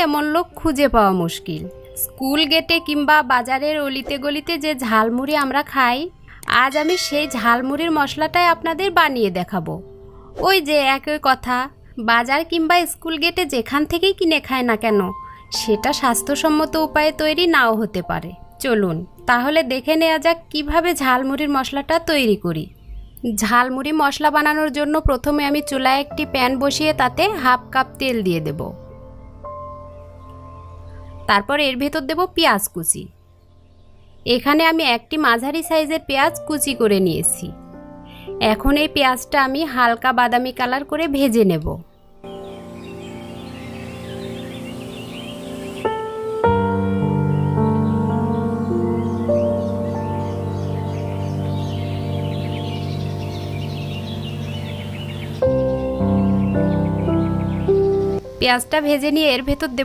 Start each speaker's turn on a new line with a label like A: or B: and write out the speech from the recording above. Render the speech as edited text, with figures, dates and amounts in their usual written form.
A: এমন লোক খুঁজে পাওয়া মুশকিল। স্কুল গেটে কিংবা বাজারের অলিতে গলিতে যে ঝালমুড়ি আমরা খাই, আজ আমি সেই ঝালমুড়ির মশলাটাই আপনাদের বানিয়ে দেখাবো। ওই যে একই কথা, বাজার কিংবা স্কুল গেটে যেখান থেকেই কিনে খায় না কেন, সেটা স্বাস্থ্যসম্মত উপায়ে তৈরি নাও হতে পারে। চলুন তাহলে দেখে নেওয়া যাক কিভাবে ঝালমুড়ির মশলাটা তৈরি করি। ঝালমুড়ি মশলা বানানোর জন্য প্রথমে আমি চুলায় একটি প্যান বসিয়ে তাতে হাফ কাপ তেল দিয়ে দেব। তারপর এর ভেতর দেব পেঁয়াজ কুচি। এখানে আমি একটি মাঝারি সাইজের পেঁয়াজ কুচি করে নিয়েছি। এখন এই পেঁয়াজটা আমি হালকা বাদামি কালার করে ভেজে নেব। পেঁয়াজটা ভেজে নিয়ে এর ভেতর দেব